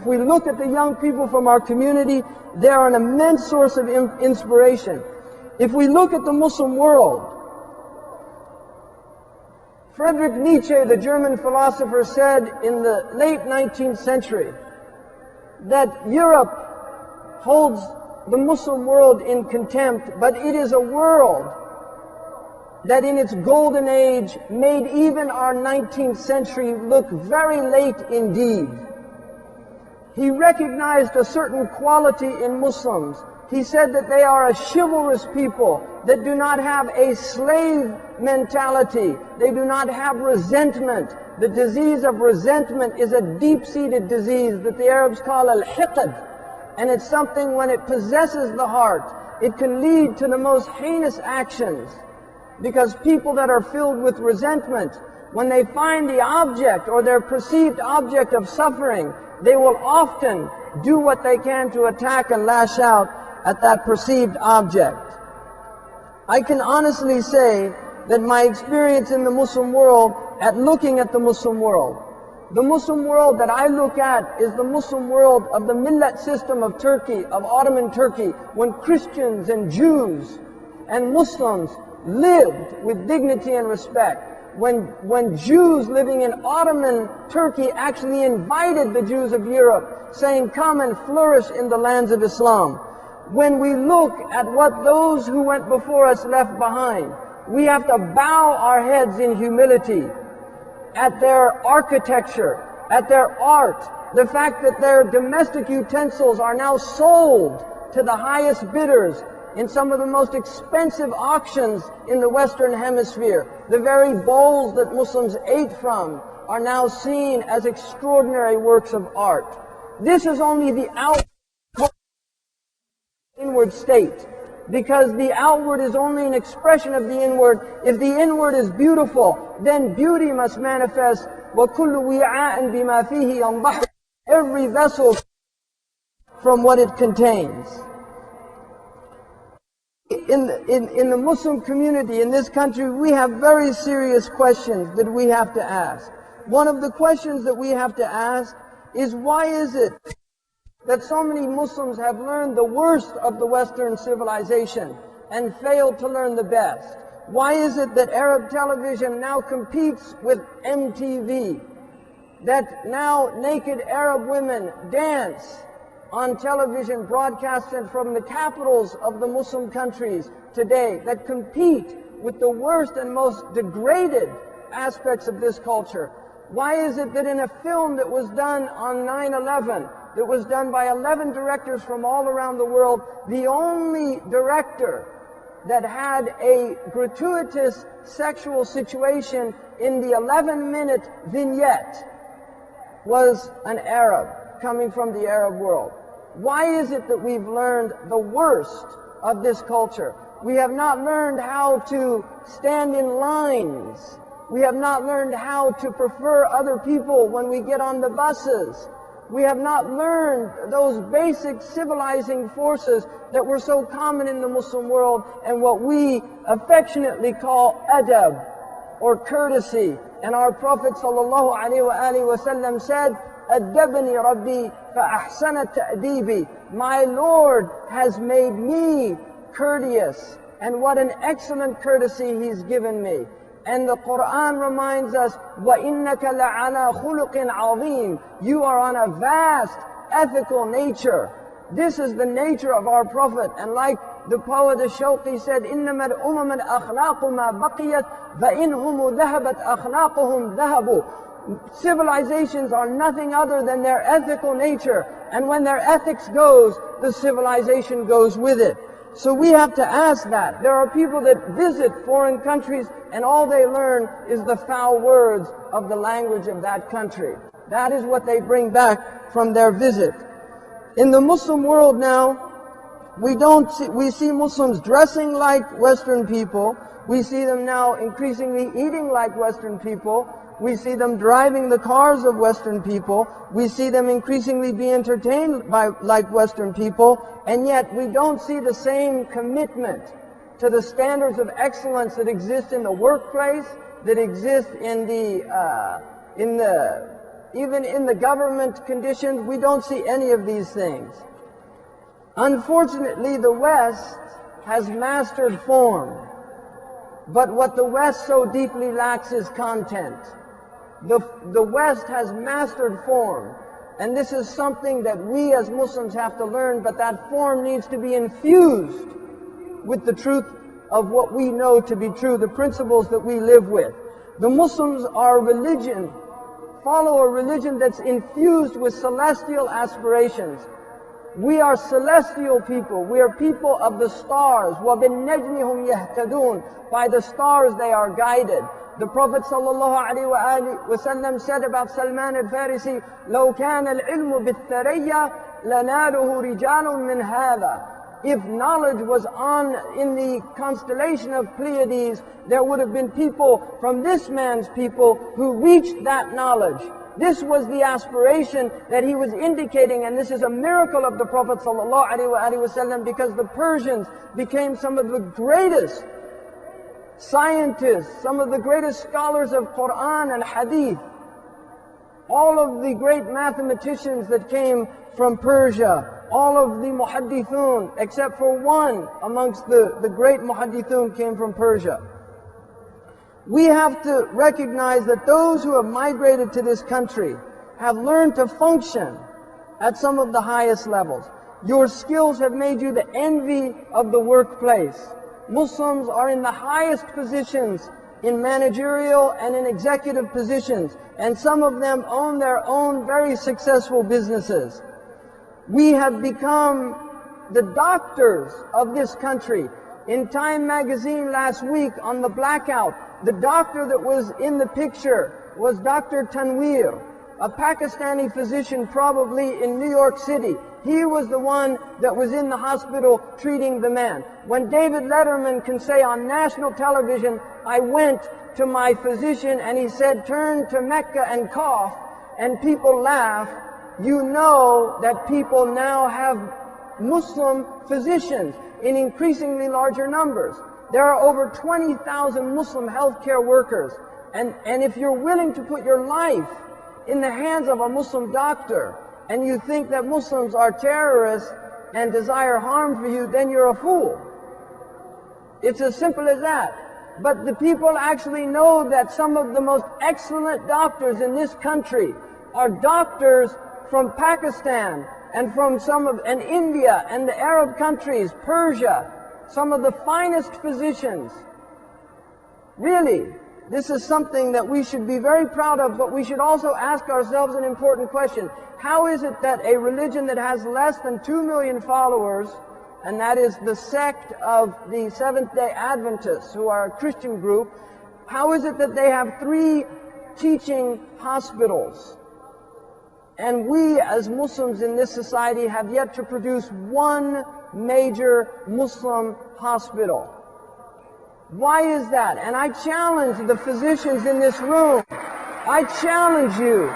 If we look at the young people from our community, they are an immense source of inspiration. If we look at the Muslim world, Friedrich Nietzsche, the German philosopher, said in the late 19th century that Europe holds the Muslim world in contempt, but it is a world that in its golden age made even our 19th century look very late indeed. He recognized a certain quality in Muslims. He said that they are a chivalrous people that do not have a slave mentality. They do not have resentment. The disease of resentment is a deep-seated disease that the Arabs call al-hiqd. And it's something, when it possesses the heart, it can lead to the most heinous actions. Because people that are filled with resentment, when they find the object or their perceived object of suffering, they will often do what they can to attack and lash out at that perceived object. I can honestly say that my experience in the Muslim world, at looking at the Muslim world that I look at is the Muslim world of the millet system of Turkey, of Ottoman Turkey, when Christians and Jews and Muslims lived with dignity and respect. When Jews living in Ottoman Turkey actually invited the Jews of Europe, saying, come and flourish in the lands of Islam. When we look at what those who went before us left behind, we have to bow our heads in humility at their architecture, at their art, the fact that their domestic utensils are now sold to the highest bidders in some of the most expensive auctions in the Western Hemisphere. The very bowls that Muslims ate from are now seen as extraordinary works of art. This is only the inward state, because the outward is only an expression of the inward. If the inward is beautiful, then beauty must manifest. وَكُلُّ وِعَاءٍ بِمَا فِيهِ يَنْضَحُ. Every vessel from what it contains. In the Muslim community in this country, we have very serious questions that we have to ask. One of the questions that we have to ask is, why is it that so many Muslims have learned the worst of the Western civilization and failed to learn the best? Why is it that Arab television now competes with MTV? That now naked Arab women dance on television broadcasted from the capitals of the Muslim countries today, that compete with the worst and most degraded aspects of this culture? Why is it that in a film that was done on 9/11, that was done by 11 directors from all around the world, the only director that had a gratuitous sexual situation in the 11-minute vignette was an Arab coming from the Arab world? Why is it that we've learned the worst of this culture? We have not learned how to stand in lines. We have not learned how to prefer other people when we get on the buses. We have not learned those basic civilizing forces that were so common in the Muslim world, and what we affectionately call adab, or courtesy. And our Prophet ﷺ said, "Adabani Rabbi fa-ahsana ta'dibi." My Lord has made me courteous, and what an excellent courtesy He's given me. And the Quran reminds us, وَإِنَّكَ لَعَلَى خُلُقٍ عَظِيمٍ. You are on a vast ethical nature. This is the nature of our Prophet. And like the poet Shawqi said, إِنَّمَا الْأُمَمَ الْأَخْلَاقُ مَا بَقِيَتْ فَإِنْهُمُ ذَهَبَتْ أَخْلَاقُهُمْ ذَهَبُوا. Civilizations are nothing other than their ethical nature. And when their ethics goes, the civilization goes with it. So we have to ask that. There are people that visit foreign countries and all they learn is the foul words of the language of that country. That is what they bring back from their visit. In the Muslim world now, we see Muslims dressing like Western people. We see them now increasingly eating like Western people. We see them driving the cars of Western people. We see them increasingly be entertained like Western people. And yet we don't see the same commitment to the standards of excellence that exist in the workplace, that exist in the even in the government conditions, we don't see any of these things. Unfortunately, the West has mastered form, but what the West so deeply lacks is content. The West has mastered form, and this is something that we as Muslims have to learn, but that form needs to be infused with the truth of what we know to be true, the principles that we live with. The Muslims are a religion, follow a religion that's infused with celestial aspirations. We are celestial people. We are people of the stars. وَبِالنَّجْمِ هُمْ يَهْتَدُونَ. By the stars they are guided. The Prophet ﷺ said about Salman al-Farisi, لَوْ كَانَ الْعِلْمُ بِالثَّرَيَّةِ لَنَالُهُ رِجَالٌ مِّنْ هَذَا. If knowledge was in the constellation of Pleiades, there would have been people from this man's people who reached that knowledge. This was the aspiration that he was indicating, and this is a miracle of the Prophet ﷺ, because the Persians became some of the greatest scientists, some of the greatest scholars of Quran and Hadith. All of the great mathematicians that came from Persia, all of the muhaddithun, except for one amongst the great muhaddithun, came from Persia. We have to recognize that those who have migrated to this country have learned to function at some of the highest levels. Your skills have made you the envy of the workplace. Muslims are in the highest positions in managerial and in executive positions, and some of them own their own very successful businesses. We have become the doctors of this country. In Time magazine last week on the blackout, the doctor that was in the picture was Dr. Tanweer, a Pakistani physician probably in New York City. He was the one that was in the hospital treating the man. When David Letterman can say on national television, I went to my physician and he said, turn to Mecca and cough, and people laugh, you know that people now have Muslim physicians in increasingly larger numbers. There are over 20,000 Muslim healthcare workers. And if you're willing to put your life in the hands of a Muslim doctor, and you think that Muslims are terrorists and desire harm for you, then you're a fool. It's as simple as that. But the people actually know that some of the most excellent doctors in this country are doctors from Pakistan and from and India and the Arab countries, Persia, some of the finest physicians. Really, this is something that we should be very proud of, but we should also ask ourselves an important question. How is it that a religion that has less than 2 million followers, and that is the sect of the Seventh-day Adventists, who are a Christian group, how is it that they have 3 teaching hospitals? And we as Muslims in this society have yet to produce 1 major Muslim hospital. Why is that? And I challenge the physicians in this room. I challenge you